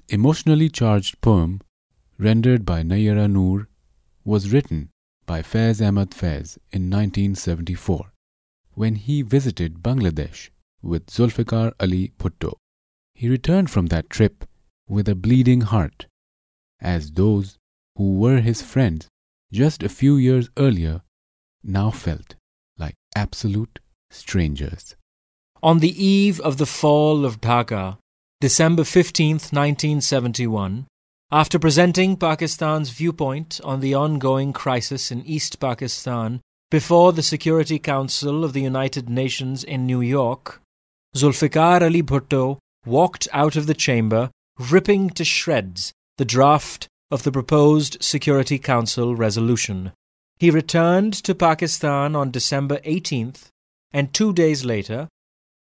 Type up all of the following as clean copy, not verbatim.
emotionally charged poem, rendered by Nayyara Noor, was written by Faiz Ahmad Faiz in 1974 when he visited Bangladesh with Zulfikar Ali Bhutto. He returned from that trip with a bleeding heart, as those who were his friends just a few years earlier now felt like absolute strangers. On the eve of the fall of Dhaka, December 15th, 1971, after presenting Pakistan's viewpoint on the ongoing crisis in East Pakistan before the Security Council of the United Nations in New York, Zulfikar Ali Bhutto walked out of the chamber, ripping to shreds the draft of the proposed Security Council resolution. He returned to Pakistan on December 18th and 2 days later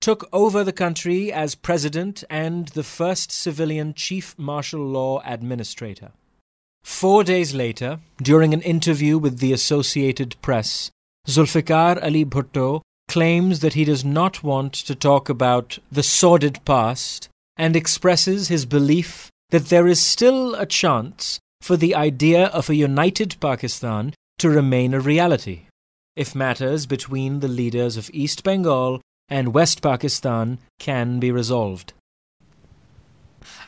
took over the country as president and the first civilian chief martial law administrator. 4 days later, during an interview with the Associated Press, Zulfikar Ali Bhutto claims that he does not want to talk about the sordid past and expresses his belief that there is still a chance for the idea of a united Pakistan to remain a reality, if matters between the leaders of East Bengal and West Pakistan can be resolved.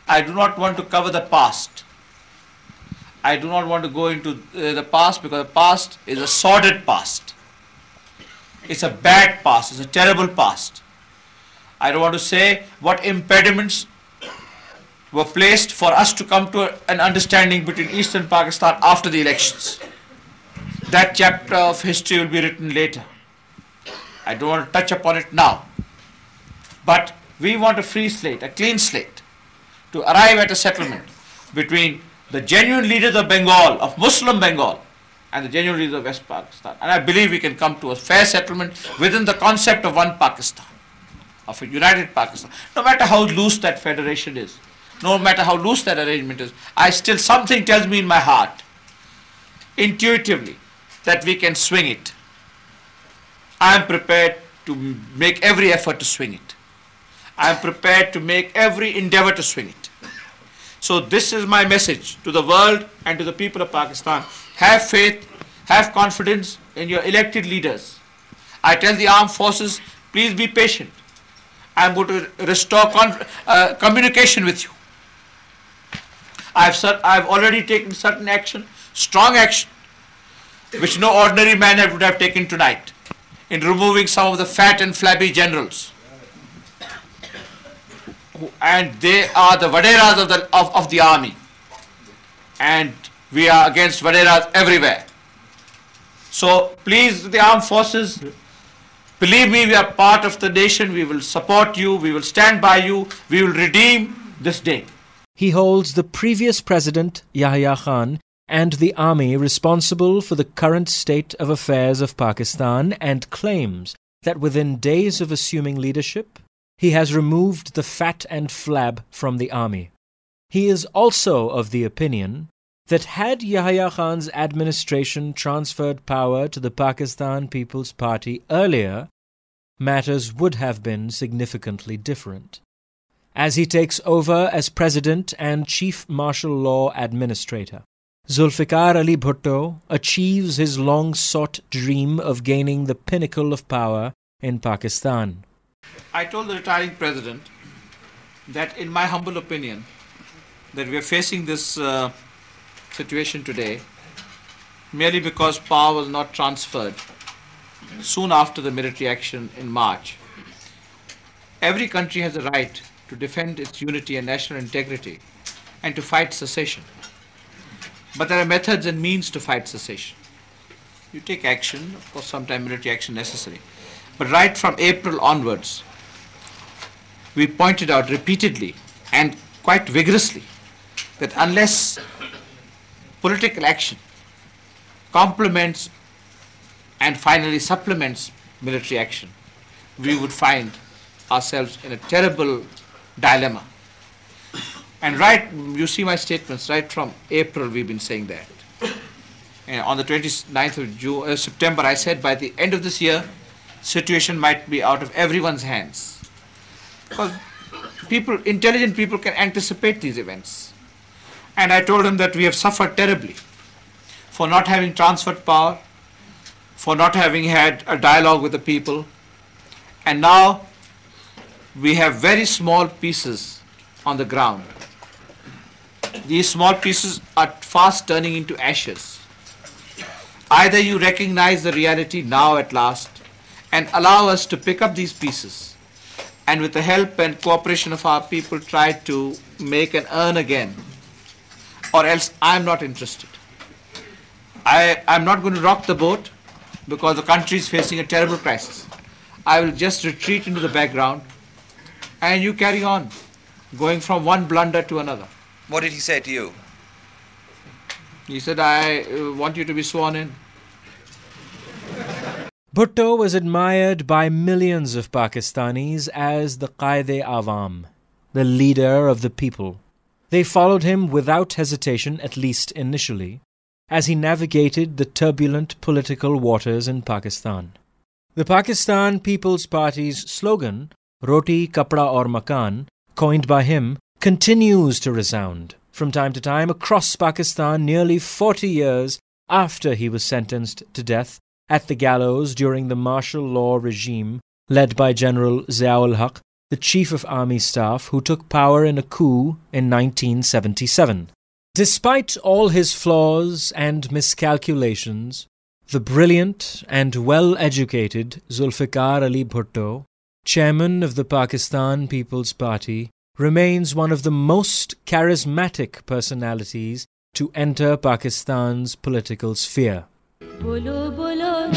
I do not want to cover the past. I do not want to go into the past because the past is a sordid past. It's a bad past. It's a terrible past. I don't want to say what impediments were placed for us to come to an understanding between Eastern Pakistan after the elections. That chapter of history will be written later. I don't want to touch upon it now. But we want a free slate, a clean slate, to arrive at a settlement between the genuine leaders of Bengal, of Muslim Bengal, and the genuine leaders of West Pakistan. And I believe we can come to a fair settlement within the concept of one Pakistan, of a united Pakistan. No matter how loose that federation is, no matter how loose that arrangement is, something tells me in my heart, intuitively, that we can swing it. I am prepared to make every effort to swing it. I am prepared to make every endeavor to swing it. So this is my message to the world and to the people of Pakistan. Have faith, have confidence in your elected leaders. I tell the armed forces, please be patient. I am going to restore communication with you. I have already taken certain action, strong action, which no ordinary man would have taken tonight, in removing some of the fat and flabby generals. And they are the Vaderas of the army. And we are against Vaderas everywhere. So please, the armed forces, believe me, we are part of the nation. We will support you. We will stand by you. We will redeem this day. He holds the previous president, Yahya Khan, and the army responsible for the current state of affairs of Pakistan, and claims that within days of assuming leadership, he has removed the fat and flab from the army. He is also of the opinion that had Yahya Khan's administration transferred power to the Pakistan People's Party earlier, matters would have been significantly different. As he takes over as president and chief martial law administrator, Zulfikar Ali Bhutto achieves his long-sought dream of gaining the pinnacle of power in Pakistan. I told the retiring president that, in my humble opinion, that we are facing this situation today merely because power was not transferred soon after the military action in March. Every country has a right to defend its unity and national integrity and to fight secession. But there are methods and means to fight secession. You take action, of course, sometimes military action necessary. But right from April onwards, we pointed out repeatedly and quite vigorously that unless political action complements and finally supplements military action, we would find ourselves in a terrible dilemma. And you see my statements, right from April we've been saying that. And on the 29th of September, I said by the end of this year, situation might be out of everyone's hands. Because people, intelligent people can anticipate these events. And I told him that we have suffered terribly for not having transferred power, for not having had a dialogue with the people. And now we have very small pieces on the ground. These small pieces are fast turning into ashes. Either you recognize the reality now at last and allow us to pick up these pieces, and with the help and cooperation of our people try to make an urn again, or else I'm not interested. I'm not going to rock the boat because the country is facing a terrible crisis. I will just retreat into the background and you carry on, going from one blunder to another. What did he say to you? He said, I want you to be sworn in. Bhutto was admired by millions of Pakistanis as the Qaid-e-Awam, the leader of the people. They followed him without hesitation, at least initially, as he navigated the turbulent political waters in Pakistan. The Pakistan People's Party's slogan, Roti, Kapda aur Makan, coined by him, continues to resound from time to time across Pakistan nearly 40 years after he was sentenced to death at the gallows during the martial law regime led by General Zia-ul-Haq, the Chief of Army Staff who took power in a coup in 1977. Despite all his flaws and miscalculations, the brilliant and well-educated Zulfikar Ali Bhutto, chairman of the Pakistan People's Party, remains one of the most charismatic personalities to enter Pakistan's political sphere. Bolo, bolo,